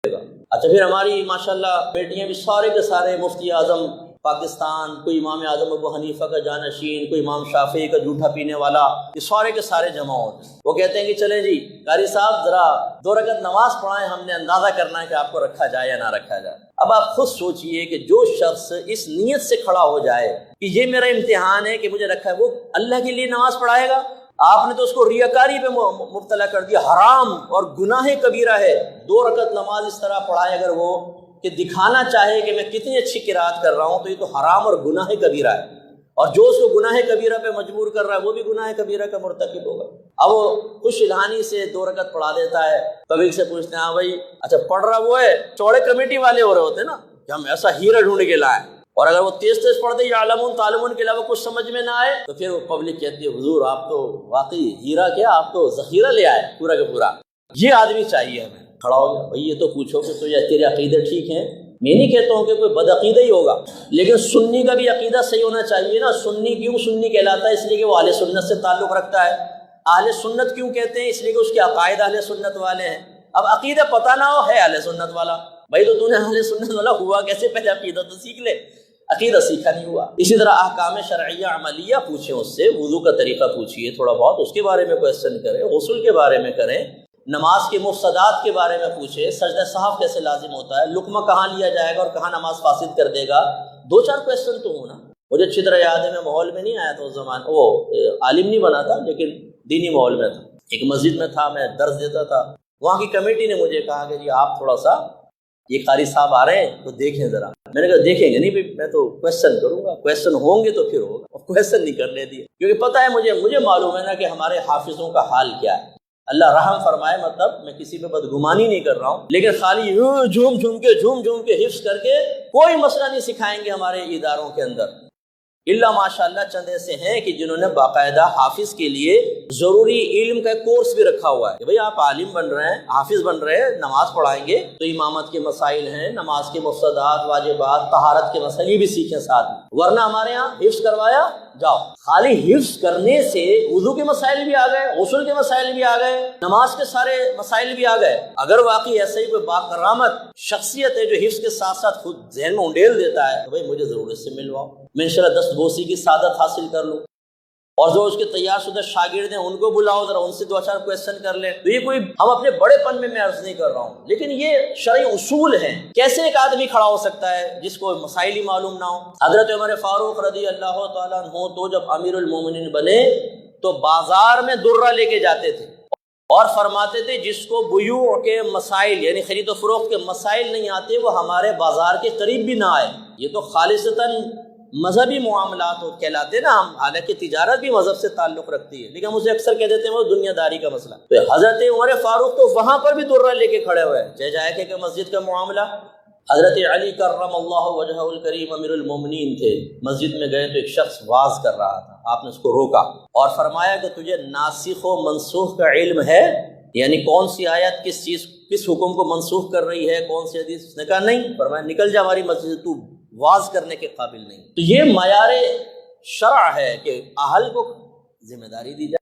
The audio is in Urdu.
اچھا پھر ہماری ماشاءاللہ بیٹیاں بھی سارے کے سارے مفتی اعظم پاکستان، کوئی امام اعظم ابو حنیفہ کا جانشین، کوئی امام شافعی کا جھوٹا پینے والا، یہ سارے کے سارے جمع ہوتے ہیں۔ وہ کہتے ہیں کہ چلیں جی قاری صاحب ذرا 2 رکعت نماز پڑھائیں، ہم نے اندازہ کرنا ہے کہ آپ کو رکھا جائے یا نہ رکھا جائے۔ اب آپ خود سوچئے کہ جو شخص اس نیت سے کھڑا ہو جائے کہ یہ میرا امتحان ہے کہ مجھے رکھا ہے، وہ اللہ کے لیے نماز پڑھائے گا؟ آپ نے تو اس کو ریاکاری پہ مبتلا کر دیا، حرام اور گناہ کبیرہ ہے۔ 2 رکعت نماز اس طرح پڑھائے اگر وہ کہ دکھانا چاہے کہ میں کتنی اچھی قرات کر رہا ہوں، تو یہ تو حرام اور گناہ کبیرہ ہے، اور جو اس کو گناہ کبیرہ پہ مجبور کر رہا ہے وہ بھی گناہ کبیرہ کا مرتکب ہوگا۔ اب وہ خوش الہانی سے 2 رکعت پڑھا دیتا ہے، کبھی سے پوچھتے ہیں ہاں بھائی اچھا پڑھ رہا وہ ہے، چوڑے کمیٹی والے ہو رہے ہوتے ہیں نا کہ ہم ایسا ہیرا ڈھونڈ کے لائیں، اور اگر وہ تیز پڑھتے یعلمون تعلمون کے علاوہ کچھ سمجھ میں نہ آئے تو پھر وہ پبلک کہتی ہے حضور آپ تو واقعی ہیرا کیا، آپ تو ذخیرہ لے آئے پورا کا پورا۔ یہ آدمی چاہیے ہمیں۔ کھڑا ہو گیا بھائی یہ تو پوچھو کہ تو یہ تیرے عقیدے ٹھیک ہیں؟ میں نہیں کہتا ہوں کہ کوئی بد عقیدہ ہی ہوگا، لیکن سنی کا بھی عقیدہ صحیح ہونا چاہیے نا۔ سنی کیوں سنی کہلاتا ہے؟ اس لیے کہ وہ اہل سنت سے تعلق رکھتا ہے۔ اہل سنت کیوں کہتے ہیں؟ اس لیے کہ اس کے عقائد اہل سنت والے ہیں۔ اب عقیدہ پتہ نہ ہو، ہے اہل سنت والا، بھائی تو نے اہل سنت والا ہوا کیسے؟ پہلے عقیدہ تو سیکھ لے۔ عقیدہ سیکھا نہیں ہوا۔ اسی طرح احکام شرعیہ عملیہ پوچھیں اس سے، وضو کا طریقہ پوچھیے تھوڑا بہت، اس کے بارے میں کویسچن کریں، غسل کے بارے میں کریں، نماز کے مفسدات کے بارے میں پوچھے، سجدہ سہو کیسے لازم ہوتا ہے، لقمہ کہاں لیا جائے گا اور کہاں نماز فاسد کر دے گا، 2-4 کویسچن تو ہونا۔ مجھے اچھی طرح یاد ہے، میں ماحول میں نہیں آیا تھا اس زمانے، وہ عالم نہیں بنا تھا لیکن دینی ماحول میں تھا، ایک مسجد میں تھا، میں درس دیتا تھا۔ وہاں کی کمیٹی نے مجھے کہا کہ جی آپ تھوڑا سا یہ قاری صاحب آ رہے ہیں تو دیکھیں ذرا۔ میں نے کہا دیکھیں گے نہیں میں تو کویسچن کروں گا، کویسچن ہوں گے تو پھر ہوگا، اور کویسچن نہیں کرنے دیے، کیونکہ پتہ ہے مجھے معلوم ہے نا کہ ہمارے حافظوں کا حال کیا ہے۔ اللہ رحم فرمائے، مطلب میں کسی پہ بدگمانی نہیں کر رہا ہوں، لیکن خالی جھوم جھوم کے حفظ کر کے کوئی مسئلہ نہیں سکھائیں گے ہمارے اداروں کے اندر، اللہ ماشاءاللہ چند ایسے ہیں کہ جنہوں نے باقاعدہ حافظ کے لیے ضروری علم کا کورس بھی رکھا ہوا ہے کہ بھئی آپ عالم بن رہے ہیں، حافظ بن رہے ہیں، نماز پڑھائیں گے تو امامت کے مسائل ہیں، نماز کے مفسدات، واجبات، طہارت کے مسائل یہ بھی سیکھیں ساتھ میں، ورنہ ہمارے ہاں حفظ کروایا جاؤ، خالی حفظ کرنے سے وضو کے مسائل بھی آ گئے، غسل کے مسائل بھی آ گئے، نماز کے سارے مسائل بھی آ گئے۔ اگر واقعی ایسے ہی کوئی باکرامت شخصیت ہے جو حفظ کے ساتھ ساتھ خود ذہن میں انڈیل دیتا ہے تو بھئی مجھے ضرور اس سے ملواؤ، میں انشاءاللہ دست بوسی کی سعادت حاصل کر لوں، اور جو اس کے تیار شدہ شاگرد ہیں ان کو بلاؤ، ذرا ان سے 2-4 کویسچن کر لیں۔ تو یہ کوئی ہم اپنے بڑے پن میں عرض نہیں کر رہا ہوں، لیکن یہ شرعی اصول ہیں۔ کیسے ایک آدمی کھڑا ہو سکتا ہے جس کو مسائل ہی معلوم نہ ہو؟ حضرت عمر فاروق رضی اللہ تعالیٰ عنہ تو جب امیر المومنین بنے تو بازار میں درہ لے کے جاتے تھے اور فرماتے تھے جس کو بیوع کے مسائل یعنی خرید و فروخت کے مسائل نہیں آتے وہ ہمارے بازار کے قریب بھی نہ آئے۔ یہ تو خالصتاً مذہبی معاملات کہلاتے نا، ہم حالانکہ تجارت بھی مذہب سے تعلق رکھتی ہے لیکن ہم اسے اکثر کہہ دیتے ہیں وہ دنیا داری کا مسئلہ۔ تو حضرت عمر فاروق تو وہاں پر بھی درہ لے کے کھڑے ہوئے ہیں، چاہے کہ مسجد کا معاملہ۔ حضرت علی کرم اللہ وجہہ الکریم امیر المومنین تھے، مسجد میں گئے تو ایک شخص واز کر رہا تھا، آپ نے اس کو روکا اور فرمایا کہ تجھے ناسخ و منسوخ کا علم ہے؟ یعنی کون سی آیت کس حکم کو منسوخ کر رہی ہے، کون سی حدیث؟ اس نے کہا نہیں، فرمایا نکل جا ہماری مسجد سے، تو واز کرنے کے قابل نہیں۔ تو یہ معیار شرع ہے کہ اہل کو ذمہ داری دی جائے۔